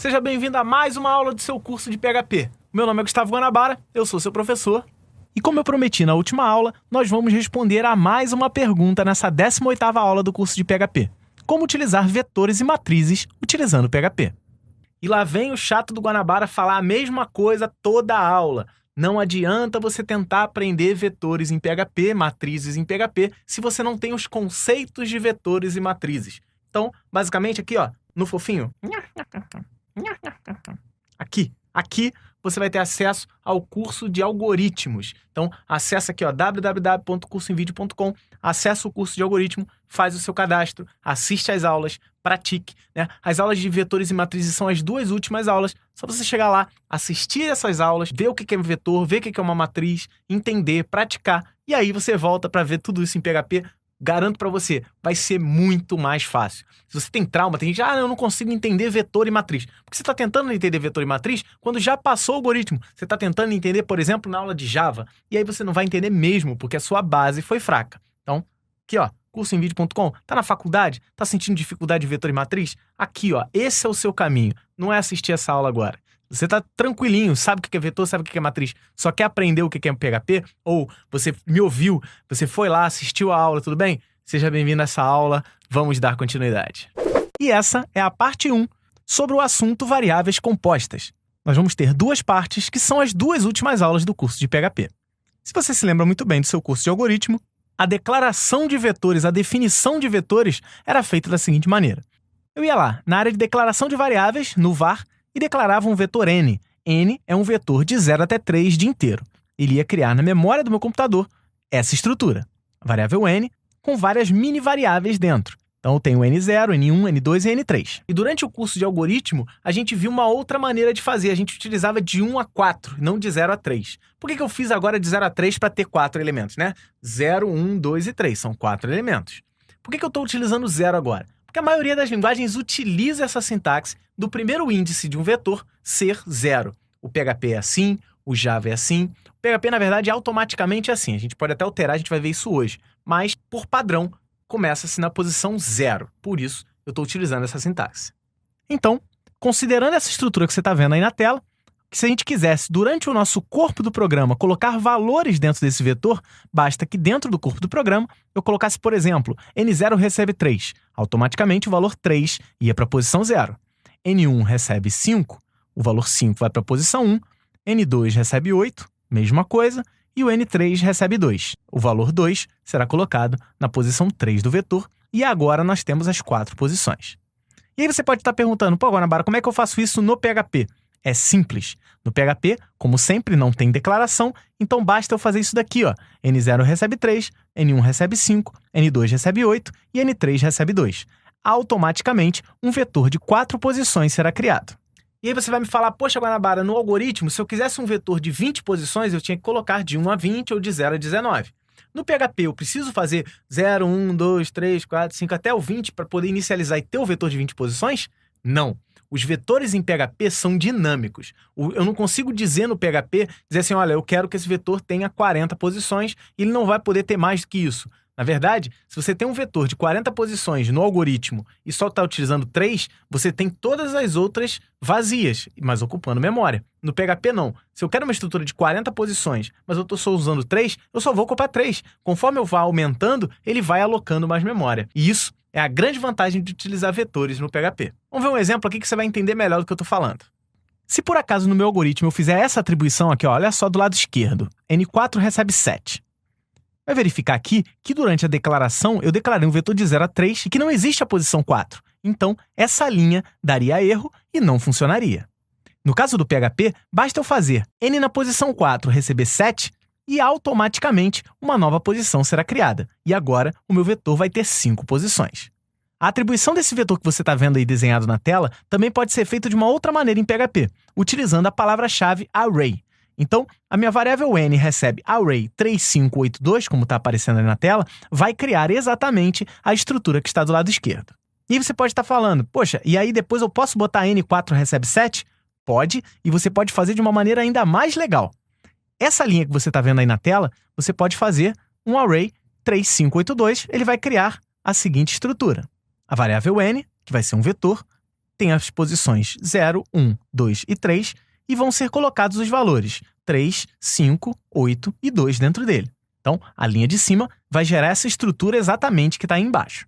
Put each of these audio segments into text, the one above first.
Seja bem-vindo a mais uma aula do seu curso de PHP. Meu nome é Gustavo Guanabara, eu sou seu professor. E como eu prometi na última aula, nós vamos responder a mais uma pergunta nessa 18ª aula do curso de PHP. Como utilizar vetores e matrizes utilizando PHP. E lá vem o chato do Guanabara falar a mesma coisa toda a aula. Não adianta você tentar aprender vetores em PHP, matrizes em PHP, se você não tem os conceitos de vetores e matrizes. Então, basicamente aqui, ó, no fofinho, aqui você vai ter acesso ao curso de algoritmos. Então, acessa aqui, ó, www.cursoemvideo.com, acessa o curso de algoritmo, faz o seu cadastro, assiste às aulas, pratique, né? As aulas de vetores e matrizes são as duas últimas aulas. Só você chegar lá, assistir essas aulas, ver o que é um vetor, ver o que é uma matriz, entender, praticar, e aí você volta para ver tudo isso em PHP. Garanto para você, vai ser muito mais fácil. Se você tem trauma, tem gente, eu não consigo entender vetor e matriz. Porque você está tentando entender vetor e matriz quando já passou o algoritmo. Você está tentando entender, por exemplo, na aula de Java. E aí você não vai entender mesmo, porque a sua base foi fraca. Então, aqui, ó, cursoemvideo.com, tá na faculdade? Tá sentindo dificuldade de vetor e matriz? Aqui, ó, esse é o seu caminho. Não é assistir essa aula agora. Você tá tranquilinho, sabe o que é vetor, sabe o que é matriz, só quer aprender o que é PHP, ou você me ouviu, você foi lá, assistiu a aula, tudo bem? Seja bem-vindo a essa aula, vamos dar continuidade. E essa é a parte 1, sobre o assunto variáveis compostas. Nós vamos ter duas partes, que são as duas últimas aulas do curso de PHP. Se você se lembra muito bem do seu curso de algoritmo, a declaração de vetores, a definição de vetores, era feita da seguinte maneira. Eu ia lá, na área de declaração de variáveis, no var, e declarava um vetor n. N é um vetor de 0 até 3 de inteiro. Ele ia criar na memória do meu computador essa estrutura, a variável n, com várias mini variáveis dentro. Então eu tenho n0, n1, n2 e n3. E durante o curso de algoritmo, a gente viu uma outra maneira de fazer. A gente utilizava de 1 a 4, não de 0 a 3. Por que eu fiz agora de 0 a 3 para ter 4 elementos, né? 0, 1, 2 e 3, são 4 elementos. Por que eu estou utilizando 0 agora? Porque a maioria das linguagens utiliza essa sintaxe do primeiro índice de um vetor ser 0. O PHP é assim, o Java é assim. O PHP, na verdade, é automaticamente assim. A gente pode até alterar, a gente vai ver isso hoje. Mas, por padrão, começa-se na posição 0. Por isso, eu estou utilizando essa sintaxe. Então, considerando essa estrutura que você está vendo aí na tela, que se a gente quisesse, durante o nosso corpo do programa, colocar valores dentro desse vetor, basta que dentro do corpo do programa eu colocasse, por exemplo, n0 recebe 3. Automaticamente o valor 3 ia para a posição 0. n1 recebe 5, o valor 5 vai para a posição 1. n2 recebe 8, mesma coisa. E o n3 recebe 2. O valor 2 será colocado na posição 3 do vetor. E agora nós temos as 4 posições. E aí você pode estar perguntando, pô, Guanabara, como é que eu faço isso no PHP? É simples. No PHP, como sempre, não tem declaração, então basta eu fazer isso daqui, ó. n0 recebe 3, n1 recebe 5, n2 recebe 8 e n3 recebe 2. Automaticamente, um vetor de 4 posições será criado. E aí você vai me falar, poxa, Guanabara, no algoritmo, se eu quisesse um vetor de 20 posições, eu tinha que colocar de 1 a 20 ou de 0 a 19. No PHP, eu preciso fazer 0, 1, 2, 3, 4, 5 até o 20 para poder inicializar e ter o vetor de 20 posições? Não. Os vetores em PHP são dinâmicos. Eu não consigo dizer no PHP, dizer assim, olha, eu quero que esse vetor tenha 40 posições e ele não vai poder ter mais do que isso. Na verdade, se você tem um vetor de 40 posições no algoritmo e só está utilizando 3, você tem todas as outras vazias, mas ocupando memória. No PHP, não. Se eu quero uma estrutura de 40 posições, mas eu estou só usando 3, eu só vou ocupar 3. Conforme eu vá aumentando, ele vai alocando mais memória. E isso é a grande vantagem de utilizar vetores no PHP. Vamos ver um exemplo aqui que você vai entender melhor do que eu estou falando. Se por acaso no meu algoritmo eu fizer essa atribuição aqui, ó, olha só do lado esquerdo, n4 recebe 7. Vai verificar aqui que durante a declaração eu declarei um vetor de 0 a 3 e que não existe a posição 4. Então, essa linha daria erro e não funcionaria. No caso do PHP, basta eu fazer n na posição 4 receber 7 e automaticamente uma nova posição será criada. E agora o meu vetor vai ter 5 posições. A atribuição desse vetor que você está vendo aí desenhado na tela também pode ser feita de uma outra maneira em PHP, utilizando a palavra-chave array. Então, a minha variável n recebe array 3582, como está aparecendo aí na tela, vai criar exatamente a estrutura que está do lado esquerdo. E você pode estar falando, poxa, e aí depois eu posso botar n4 recebe 7? Pode, e você pode fazer de uma maneira ainda mais legal. Essa linha que você está vendo aí na tela, você pode fazer um array 3582, ele vai criar a seguinte estrutura. A variável n, que vai ser um vetor, tem as posições 0, 1, 2 e 3 e vão ser colocados os valores 3, 5, 8 e 2 dentro dele. Então, a linha de cima vai gerar essa estrutura exatamente que está aí embaixo.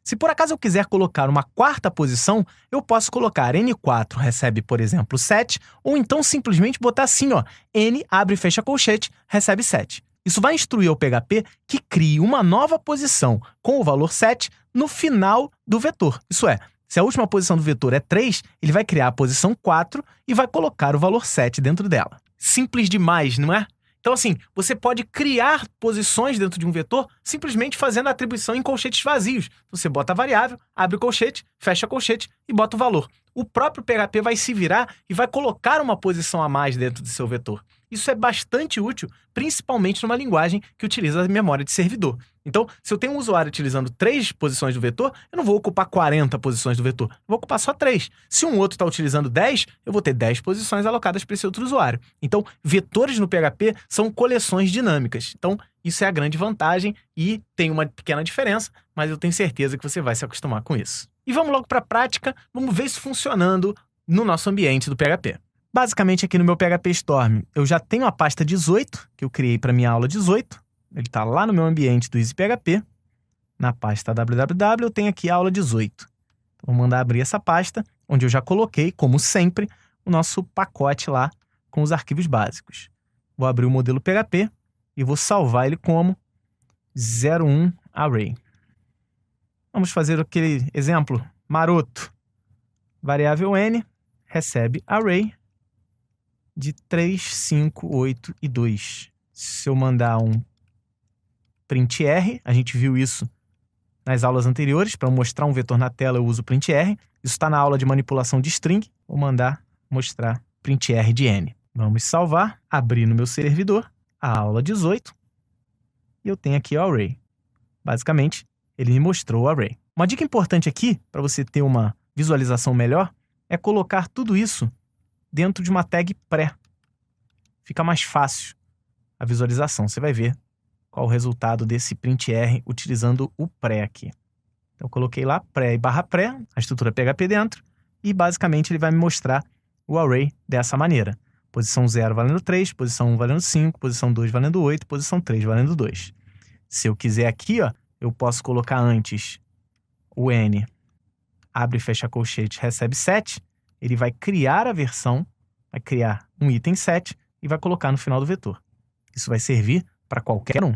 Se por acaso eu quiser colocar uma quarta posição, eu posso colocar N4 recebe, por exemplo, 7, ou então simplesmente botar assim, ó, N abre e fecha colchete, recebe 7. Isso vai instruir ao PHP que crie uma nova posição com o valor 7 no final do vetor. Isso é, se a última posição do vetor é 3, ele vai criar a posição 4 e vai colocar o valor 7 dentro dela. Simples demais, não é? Então, assim, você pode criar posições dentro de um vetor simplesmente fazendo a atribuição em colchetes vazios. Você bota a variável, abre o colchete, fecha o colchete e bota o valor. O próprio PHP vai se virar e vai colocar uma posição a mais dentro do seu vetor. Isso é bastante útil, principalmente numa linguagem que utiliza a memória de servidor. Então, se eu tenho um usuário utilizando 3 posições do vetor, eu não vou ocupar 40 posições do vetor, eu vou ocupar só 3. Se um outro está utilizando 10, eu vou ter 10 posições alocadas para esse outro usuário. Então, vetores no PHP são coleções dinâmicas. Então, isso é a grande vantagem e tem uma pequena diferença, mas eu tenho certeza que você vai se acostumar com isso. E vamos logo para a prática, vamos ver isso funcionando no nosso ambiente do PHP. Basicamente, aqui no meu PHP Storm, eu já tenho a pasta 18, que eu criei para minha aula 18. Ele está lá no meu ambiente do EasyPHP. Na pasta www, eu tenho aqui a aula 18. Então, vou mandar abrir essa pasta, onde eu já coloquei, como sempre, o nosso pacote lá com os arquivos básicos. Vou abrir o modelo PHP e vou salvar ele como 01 Array. Vamos fazer aquele exemplo maroto. Variável n recebe array de 3, 5, 8 e 2. Se eu mandar um printr, a gente viu isso nas aulas anteriores, para mostrar um vetor na tela eu uso printr. Isso está na aula de manipulação de string. Vou mandar mostrar printr de n. Vamos salvar, abrir no meu servidor a aula 18 e eu tenho aqui o array. Basicamente, ele me mostrou o array. Uma dica importante aqui, para você ter uma visualização melhor, é colocar tudo isso dentro de uma tag pré. Fica mais fácil a visualização. Você vai ver qual o resultado desse printr utilizando o pré aqui. Então, eu coloquei lá pré e barra pré, a estrutura PHP dentro, e basicamente ele vai me mostrar o array dessa maneira. Posição 0 valendo 3, posição 1 valendo 5, posição 2 valendo 8, posição 3 valendo 2. Se eu quiser aqui, ó, eu posso colocar antes o n, abre e fecha colchete, recebe 7, ele vai criar a versão, vai criar um item 7 e vai colocar no final do vetor. Isso vai servir para qualquer um.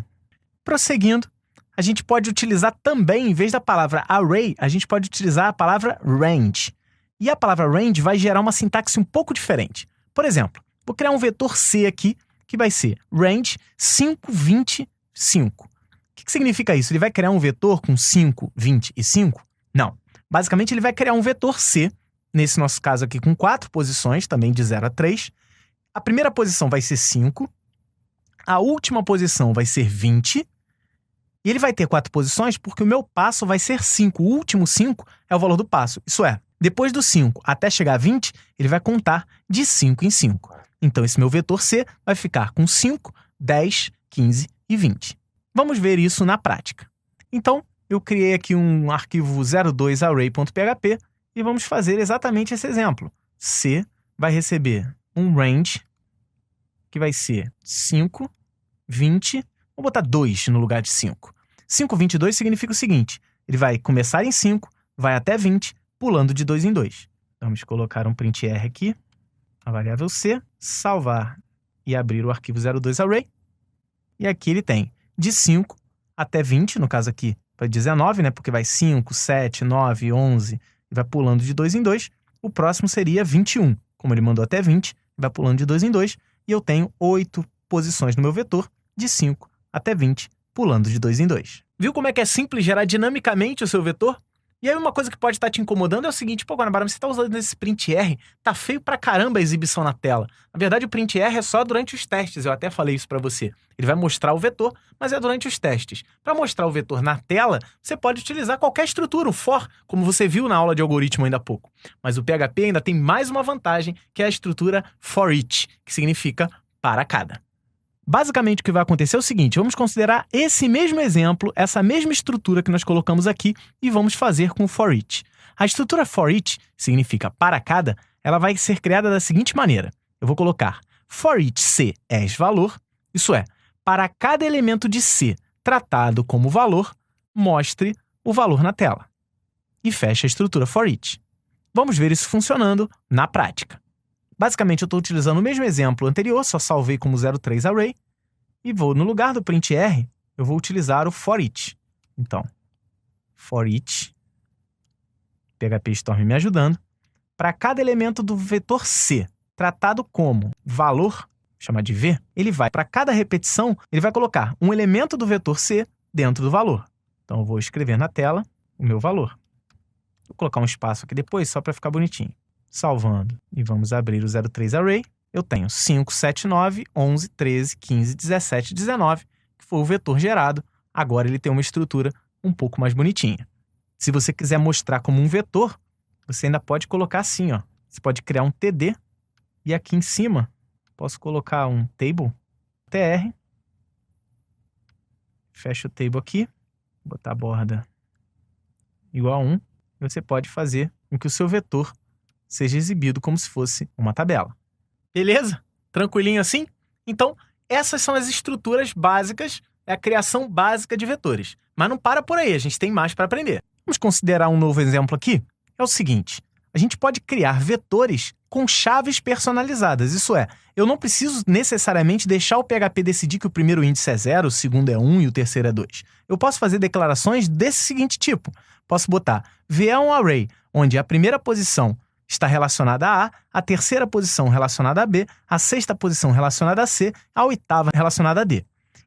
Prosseguindo, a gente pode utilizar também, em vez da palavra array, a gente pode utilizar a palavra range. E a palavra range vai gerar uma sintaxe um pouco diferente. Por exemplo, vou criar um vetor C aqui, que vai ser range 5, 20, 5. O que significa isso? Ele vai criar um vetor com 5, 20 e 5? Não. Basicamente, ele vai criar um vetor C, nesse nosso caso aqui com 4 posições, também de 0 a 3. A primeira posição vai ser 5, a última posição vai ser 20, e ele vai ter 4 posições porque o meu passo vai ser 5. O último 5 é o valor do passo. Isso é, depois do 5 até chegar a 20, ele vai contar de 5 em 5. Então, esse meu vetor C vai ficar com 5, 10, 15 e 20. Vamos ver isso na prática. Então, eu criei aqui um arquivo 02array.php e vamos fazer exatamente esse exemplo. C vai receber um range, que vai ser 5, 20, vou botar 2 no lugar de 5. 5, 22 significa o seguinte, ele vai começar em 5, vai até 20, pulando de 2 em 2. Vamos colocar um printr aqui, a variável C, salvar e abrir o arquivo 02array. E aqui ele tem de 5 até 20, no caso aqui para 19, né, porque vai 5, 7, 9, 11, e vai pulando de 2 em 2. O próximo seria 21. Como ele mandou até 20, vai pulando de 2 em 2, e eu tenho 8 posições no meu vetor, de 5 até 20, pulando de 2 em 2. Viu como é que é simples gerar dinamicamente o seu vetor? E aí uma coisa que pode estar te incomodando é o seguinte, pô, Guanabara, você está usando esse printr, tá feio pra caramba a exibição na tela. Na verdade, o printr é só durante os testes, eu até falei isso para você. Ele vai mostrar o vetor, mas é durante os testes. Para mostrar o vetor na tela, você pode utilizar qualquer estrutura, o for, como você viu na aula de algoritmo ainda há pouco. Mas o PHP ainda tem mais uma vantagem, que é a estrutura for each, que significa para cada. Basicamente, o que vai acontecer é o seguinte, vamos considerar esse mesmo exemplo, essa mesma estrutura que nós colocamos aqui, e vamos fazer com o for each. A estrutura for each, significa para cada, ela vai ser criada da seguinte maneira. Eu vou colocar for each C as valor, isso é, para cada elemento de C tratado como valor, mostre o valor na tela. E fecha a estrutura for each. Vamos ver isso funcionando na prática. Basicamente, eu estou utilizando o mesmo exemplo anterior, só salvei como 03 array, e vou, no lugar do print R, eu vou utilizar o for each. Então, for each, PHP Storm me ajudando, para cada elemento do vetor C, tratado como valor, chamar de V, ele vai, para cada repetição, ele vai colocar um elemento do vetor C dentro do valor. Então, eu vou escrever na tela o meu valor. Vou colocar um espaço aqui depois, só para ficar bonitinho. Salvando. E vamos abrir o 03 array. Eu tenho 5, 7, 9, 11, 13, 15, 17, 19, que foi o vetor gerado. Agora ele tem uma estrutura um pouco mais bonitinha. Se você quiser mostrar como um vetor, você ainda pode colocar assim, ó. Você pode criar um TD e aqui em cima posso colocar um table, TR. Fecho o table aqui, botar a borda igual a 1. E você pode fazer com que o seu vetor seja exibido como se fosse uma tabela. Beleza? Tranquilinho assim? Então, essas são as estruturas básicas, é a criação básica de vetores. Mas não para por aí, a gente tem mais para aprender. Vamos considerar um novo exemplo aqui? É o seguinte, a gente pode criar vetores com chaves personalizadas. Isso é, eu não preciso necessariamente deixar o PHP decidir que o primeiro índice é 0, o segundo é 1 e o terceiro é 2. Eu posso fazer declarações desse seguinte tipo. Posso botar V é um array, onde a primeira posição está relacionada a A terceira posição relacionada a B, a sexta posição relacionada a C, a oitava relacionada a D.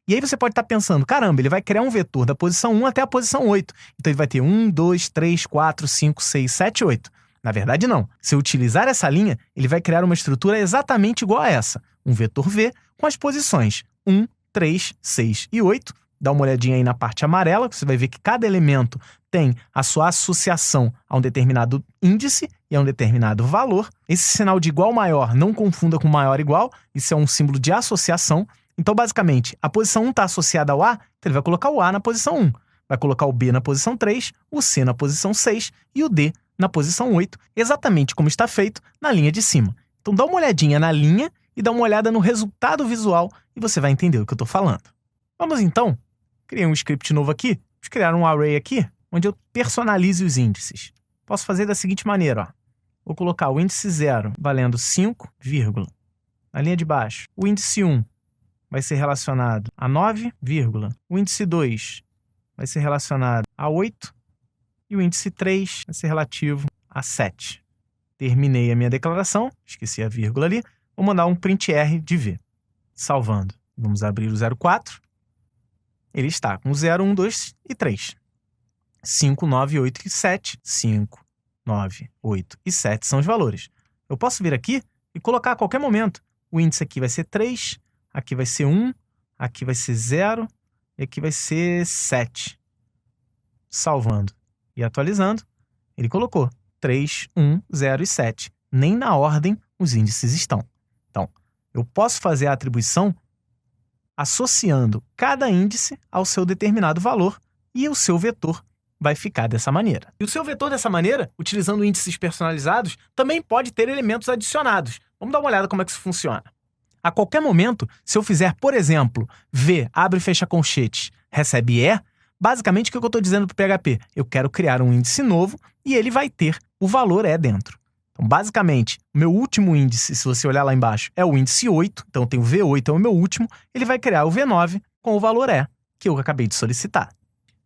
E aí você pode estar pensando, caramba, ele vai criar um vetor da posição 1 até a posição 8. Então ele vai ter 1, 2, 3, 4, 5, 6, 7, 8. Na verdade, não. Se eu utilizar essa linha, ele vai criar uma estrutura exatamente igual a essa. Um vetor V com as posições 1, 3, 6 e 8. Dá uma olhadinha aí na parte amarela, você vai ver que cada elemento tem a sua associação a um determinado índice e a um determinado valor. Esse sinal de igual maior não confunda com maior igual, isso é um símbolo de associação. Então, basicamente, a posição 1 está associada ao A, então ele vai colocar o A na posição 1. Vai colocar o B na posição 3, o C na posição 6 e o D na posição 8, exatamente como está feito na linha de cima. Então, dá uma olhadinha na linha e dá uma olhada no resultado visual e você vai entender o que eu estou falando. Vamos, então, criar um script novo aqui. Vamos criar um array aqui, onde eu personalize os índices. Posso fazer da seguinte maneira, ó. Vou colocar o índice 0 valendo 5, vírgula. Na linha de baixo, o índice 1 vai ser relacionado a 9, vírgula. O índice 2 vai ser relacionado a 8 e o índice 3 vai ser relativo a 7. Terminei a minha declaração, esqueci a vírgula ali, vou mandar um print R de V. Salvando. Vamos abrir o 04. Ele está com 0, 1, 2 e 3. 5, 9, 8 e 7. 5, 9, 8 e 7 são os valores. Eu posso vir aqui e colocar a qualquer momento. O índice aqui vai ser 3, aqui vai ser 1, aqui vai ser 0 e aqui vai ser 7. Salvando e atualizando, ele colocou 3, 1, 0 e 7. Nem na ordem os índices estão. Então, eu posso fazer a atribuição associando cada índice ao seu determinado valor e o seu vetor vai ficar dessa maneira. E o seu vetor dessa maneira, utilizando índices personalizados, também pode ter elementos adicionados. Vamos dar uma olhada como é que isso funciona. A qualquer momento, se eu fizer, por exemplo, V, abre e fecha colchetes, recebe E, basicamente o que eu estou dizendo para o PHP? Eu quero criar um índice novo e ele vai ter o valor E dentro. Então, basicamente, o meu último índice, se você olhar lá embaixo, é o índice 8, então eu tenho o V8, é o meu último, ele vai criar o V9 com o valor E, que eu acabei de solicitar.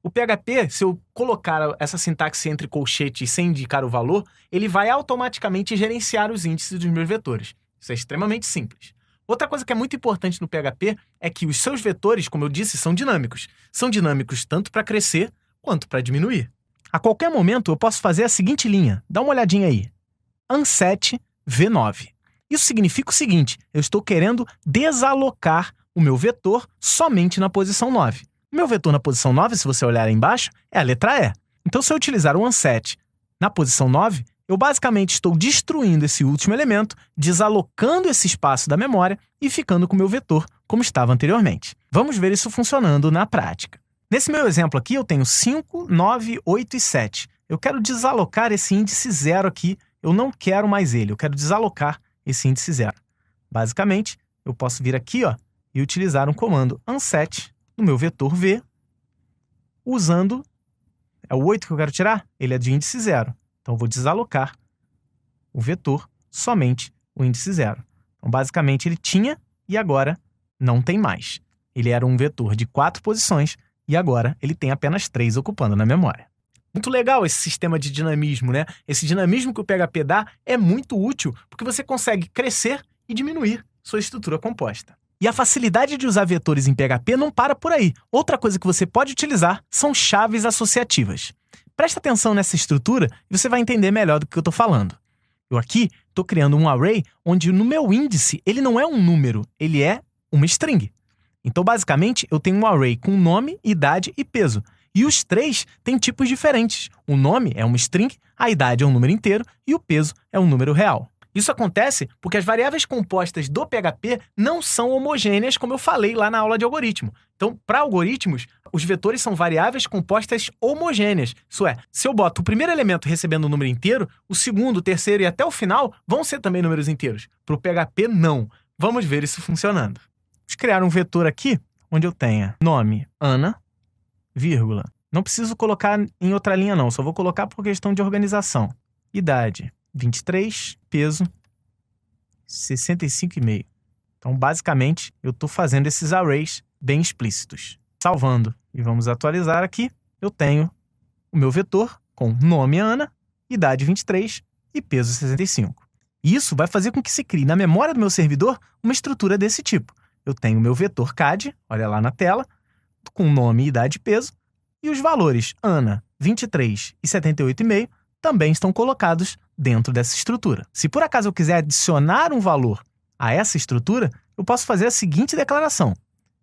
O PHP, se eu colocar essa sintaxe entre colchetes sem indicar o valor, ele vai automaticamente gerenciar os índices dos meus vetores. Isso é extremamente simples. Outra coisa que é muito importante no PHP é que os seus vetores, como eu disse, são dinâmicos. São dinâmicos tanto para crescer quanto para diminuir. A qualquer momento eu posso fazer a seguinte linha. Dá uma olhadinha aí. Unset V9. Isso significa o seguinte, eu estou querendo desalocar o meu vetor somente na posição 9. O meu vetor na posição 9, se você olhar aí embaixo, é a letra E. Então, se eu utilizar o unset na posição 9, eu basicamente estou destruindo esse último elemento, desalocando esse espaço da memória e ficando com o meu vetor como estava anteriormente. Vamos ver isso funcionando na prática. Nesse meu exemplo aqui, eu tenho 5, 9, 8 e 7. eu quero desalocar esse índice 0 aqui. Eu não quero mais ele, eu quero desalocar esse índice 0. Basicamente, eu posso vir aqui e utilizar um comando unset no meu vetor V, usando... É o 8 que eu quero tirar? Ele é de índice 0. Então, eu vou desalocar o vetor somente o índice 0. Então, basicamente, ele tinha e agora não tem mais. Ele era um vetor de 4 posições e agora ele tem apenas 3 ocupando na memória. Muito legal esse sistema de dinamismo, né? Esse dinamismo que o PHP dá é muito útil porque você consegue crescer e diminuir sua estrutura composta. E a facilidade de usar vetores em PHP não para por aí. Outra coisa que você pode utilizar são chaves associativas. Presta atenção nessa estrutura e você vai entender melhor do que eu estou falando. Eu aqui estou criando um array onde no meu índice ele não é um número, ele é uma string. Então, basicamente, eu tenho um array com nome, idade e peso. E os 3 têm tipos diferentes. O nome é uma string, a idade é um número inteiro e o peso é um número real. Isso acontece porque as variáveis compostas do PHP não são homogêneas, como eu falei lá na aula de algoritmo. Então, para algoritmos, os vetores são variáveis compostas homogêneas. Isso é, se eu boto o primeiro elemento recebendo um número inteiro, o segundo, o terceiro e até o final vão ser também números inteiros. Para o PHP, não. Vamos ver isso funcionando. Vamos criar um vetor aqui, onde eu tenha nome Ana, vírgula. Não preciso colocar em outra linha, não. Só vou colocar por questão de organização. Idade, 23, peso, 65,5. Então, basicamente, eu estou fazendo esses arrays bem explícitos. Salvando e vamos atualizar aqui, eu tenho o meu vetor com nome Ana, idade 23 e peso 65. Isso vai fazer com que se crie na memória do meu servidor uma estrutura desse tipo. Eu tenho o meu vetor CAD, olha lá na tela, com nome, idade e peso, e os valores Ana, 23 e 78,5 também estão colocados dentro dessa estrutura. Se por acaso eu quiser adicionar um valor a essa estrutura, eu posso fazer a seguinte declaração.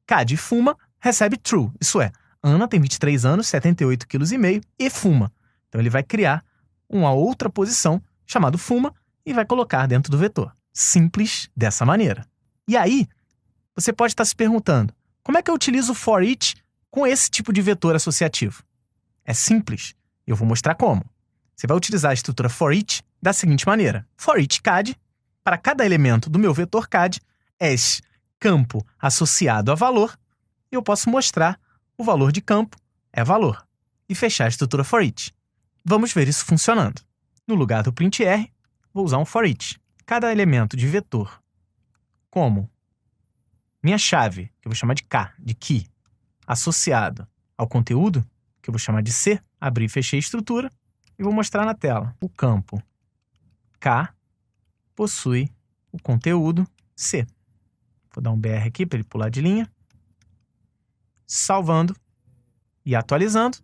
CAD fuma recebe true, isso é, Ana tem 23 anos, 78,5 kg e fuma. Então ele vai criar uma outra posição chamada fuma e vai colocar dentro do vetor. Simples dessa maneira. E aí, você pode estar se perguntando, como é que eu utilizo for each com esse tipo de vetor associativo? É simples, eu vou mostrar como. Você vai utilizar a estrutura for each da seguinte maneira. For each CAD, para cada elemento do meu vetor CAD, as campo associado a valor, e eu posso mostrar o valor de campo é valor, e fechar a estrutura for each. Vamos ver isso funcionando. No lugar do printr, vou usar um for each. Cada elemento de vetor, como minha chave, que eu vou chamar de K, de key, associado ao conteúdo, que eu vou chamar de C, abri e fechei a estrutura, e vou mostrar na tela. O campo K possui o conteúdo C. Vou dar um BR aqui para ele pular de linha. Salvando e atualizando.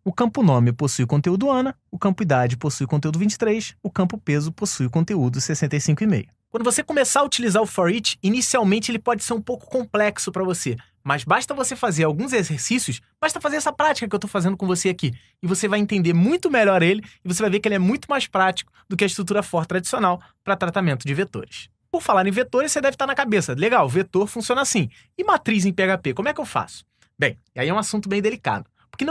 O campo nome possui o conteúdo Ana, o campo idade possui o conteúdo 23, o campo peso possui o conteúdo 65,5. Quando você começar a utilizar o for each, inicialmente ele pode ser um pouco complexo para você, mas basta você fazer alguns exercícios, basta fazer essa prática que eu estou fazendo com você aqui, e você vai entender muito melhor ele, e você vai ver que ele é muito mais prático do que a estrutura for tradicional para tratamento de vetores. Por falar em vetores, você deve estar na cabeça, legal, vetor funciona assim. E matriz em PHP, como é que eu faço? Bem, aí é um assunto bem delicado, porque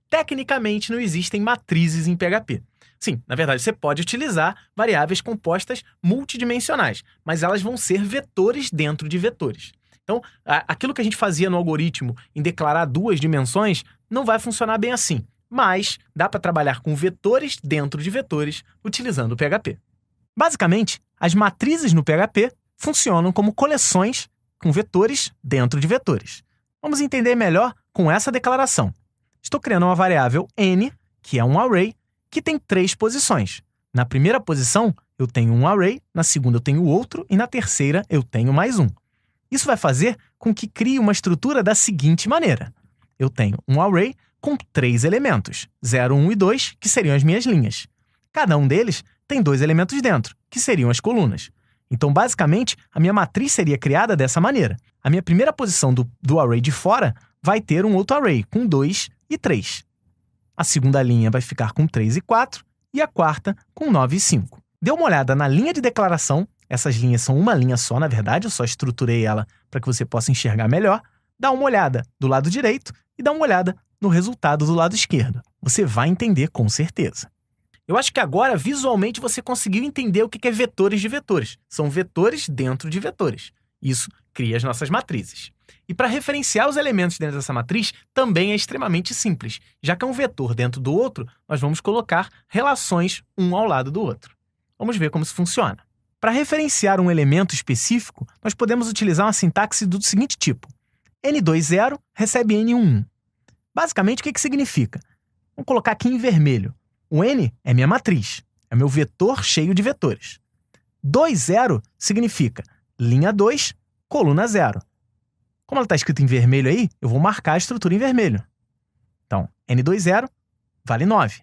tecnicamente não existem matrizes em PHP. Sim, na verdade, você pode utilizar variáveis compostas multidimensionais, mas elas vão ser vetores dentro de vetores. Então, aquilo que a gente fazia no algoritmo em declarar 2 dimensões não vai funcionar bem assim, mas dá para trabalhar com vetores dentro de vetores utilizando o PHP. Basicamente, as matrizes no PHP funcionam como coleções com vetores dentro de vetores. Vamos entender melhor com essa declaração. Estou criando uma variável n, que é um array, que tem 3 posições. Na primeira posição, eu tenho um array, na segunda eu tenho outro e na terceira eu tenho mais um. Isso vai fazer com que crie uma estrutura da seguinte maneira. Eu tenho um array com 3 elementos, 0, 1 e 2, que seriam as minhas linhas. Cada um deles tem 2 elementos dentro, que seriam as colunas. Então, basicamente, a minha matriz seria criada dessa maneira. A minha primeira posição do array de fora vai ter um outro array com 2 e 3. A segunda linha vai ficar com 3 e 4 e a quarta com 9 e 5. Dê uma olhada na linha de declaração. Essas linhas são uma linha só, na verdade, eu só estruturei ela para que você possa enxergar melhor. Dá uma olhada do lado direito e dá uma olhada no resultado do lado esquerdo. Você vai entender com certeza. Eu acho que agora, visualmente, você conseguiu entender o que é vetores de vetores. São vetores dentro de vetores. Isso cria as nossas matrizes. E para referenciar os elementos dentro dessa matriz, também é extremamente simples. Já que é um vetor dentro do outro, nós vamos colocar relações um ao lado do outro. Vamos ver como isso funciona. Para referenciar um elemento específico, nós podemos utilizar uma sintaxe do seguinte tipo. N20 recebe N11. Basicamente, o que significa? Vamos colocar aqui em vermelho. O N é minha matriz, é meu vetor cheio de vetores. 20 significa linha 2, coluna 0. Como ela está escrita em vermelho aí, eu vou marcar a estrutura em vermelho. Então, N20 vale 9.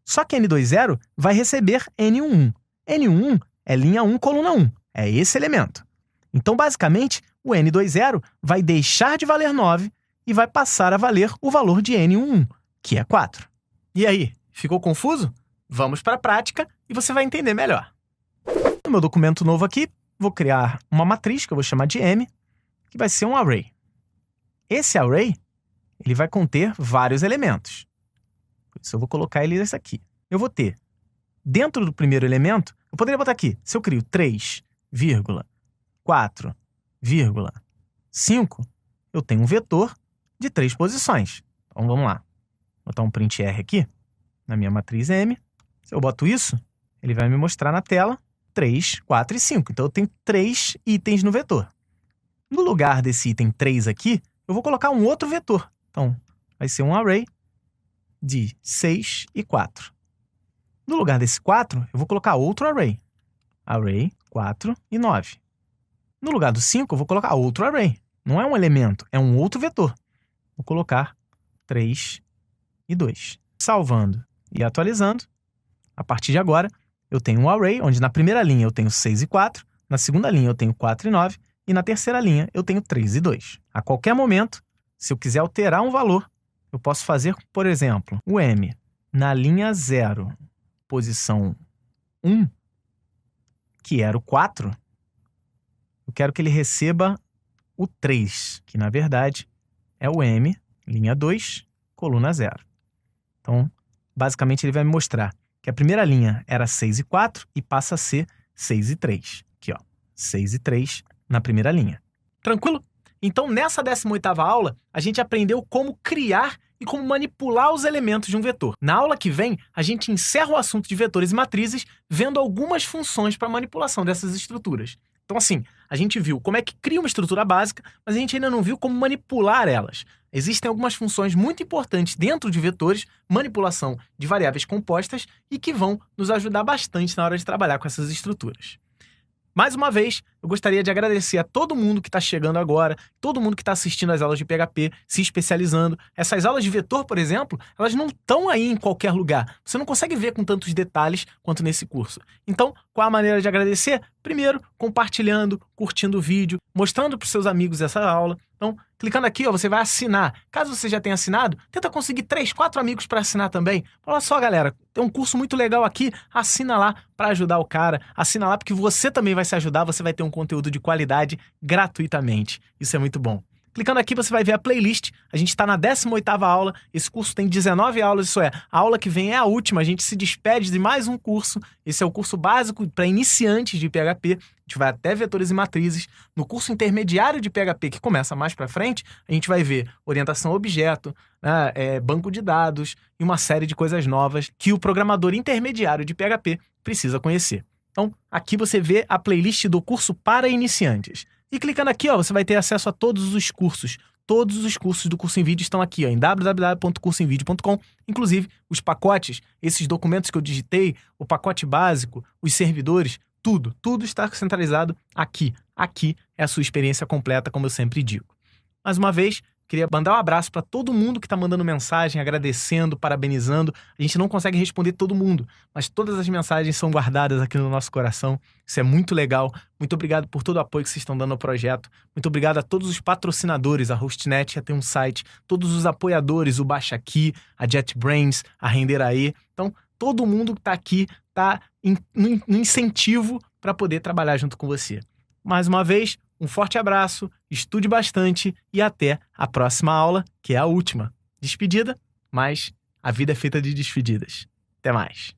Só que N20 vai receber N11. N11 é linha 1, coluna 1. É esse elemento. Então, basicamente, o N20 vai deixar de valer 9 e vai passar a valer o valor de N11, que é 4. E aí, ficou confuso? Vamos para a prática e você vai entender melhor. No meu documento novo aqui, vou criar uma matriz que eu vou chamar de M, que vai ser um array. Esse array, ele vai conter vários elementos. Por isso eu vou colocar ele nesse aqui. Eu vou ter, dentro do primeiro elemento, eu poderia botar aqui, se eu crio 3,4,5, eu tenho um vetor de 3 posições. Então vamos lá. Vou botar um print R aqui, na minha matriz M. Se eu boto isso, ele vai me mostrar na tela 3, 4 e 5. Então eu tenho 3 itens no vetor. No lugar desse item 3 aqui, eu vou colocar um outro vetor. Então, vai ser um array de 6 e 4. No lugar desse 4, eu vou colocar outro array. Array 4 e 9. No lugar do 5, eu vou colocar outro array. Não é um elemento, é um outro vetor. Vou colocar 3 e 2. Salvando e atualizando. A partir de agora, eu tenho um array, onde na primeira linha eu tenho 6 e 4, na segunda linha eu tenho 4 e 9, e na terceira linha eu tenho 3 e 2. A qualquer momento, se eu quiser alterar um valor, eu posso fazer, por exemplo, o M na linha 0, posição 1, que era o 4, eu quero que ele receba o 3, que na verdade é o M, linha 2, coluna 0. Então, basicamente ele vai me mostrar que a primeira linha era 6 e 4 e passa a ser 6 e 3. Aqui, ó, 6 e 3 na primeira linha. Tranquilo? Então, nessa 18ª aula, a gente aprendeu como criar e como manipular os elementos de um vetor. Na aula que vem, a gente encerra o assunto de vetores e matrizes vendo algumas funções para manipulação dessas estruturas. Então, assim, a gente viu como é que cria uma estrutura básica, mas a gente ainda não viu como manipular elas. Existem algumas funções muito importantes dentro de vetores, manipulação de variáveis compostas, e que vão nos ajudar bastante na hora de trabalhar com essas estruturas. Mais uma vez, eu gostaria de agradecer a todo mundo que está chegando agora, todo mundo que está assistindo às aulas de PHP, se especializando. Essas aulas de vetor, por exemplo, elas não estão aí em qualquer lugar. Você não consegue ver com tantos detalhes quanto nesse curso. Então, qual a maneira de agradecer? Primeiro, compartilhando, curtindo o vídeo, mostrando para os seus amigos essa aula. Então, clicando aqui, ó, você vai assinar. Caso você já tenha assinado, tenta conseguir 3, 4 amigos para assinar também. Olha só, galera, tem um curso muito legal aqui, assina lá para ajudar o cara. Assina lá porque você também vai se ajudar, você vai ter um conteúdo de qualidade gratuitamente. Isso é muito bom. Clicando aqui, você vai ver a playlist. A gente está na 18ª aula. Esse curso tem 19 aulas, isso é, a aula que vem é a última. A gente se despede de mais um curso. Esse é o curso básico para iniciantes de PHP. A gente vai até vetores e matrizes. No curso intermediário de PHP, que começa mais para frente, a gente vai ver orientação a objeto, né, banco de dados e uma série de coisas novas que o programador intermediário de PHP precisa conhecer. Então, aqui você vê a playlist do curso para iniciantes. E clicando aqui, ó, você vai ter acesso a todos os cursos. Todos os cursos do Curso em Vídeo estão aqui, ó, em www.cursoemvideo.com. Inclusive, os pacotes, esses documentos que eu digitei, o pacote básico, os servidores, tudo está centralizado aqui. Aqui é a sua experiência completa, como eu sempre digo. Mais uma vez, queria mandar um abraço para todo mundo que está mandando mensagem, agradecendo, parabenizando. A gente não consegue responder todo mundo, mas todas as mensagens são guardadas aqui no nosso coração. Isso é muito legal. Muito obrigado por todo o apoio que vocês estão dando ao projeto. Muito obrigado a todos os patrocinadores, a Hostnet já tem um site, todos os apoiadores, o Baixa Aqui, a JetBrains, a Renderae. Então, todo mundo que está aqui está no incentivo para poder trabalhar junto com você. Mais uma vez, um forte abraço, estude bastante e até a próxima aula, que é a última. despedida, mas a vida é feita de despedidas. Até mais.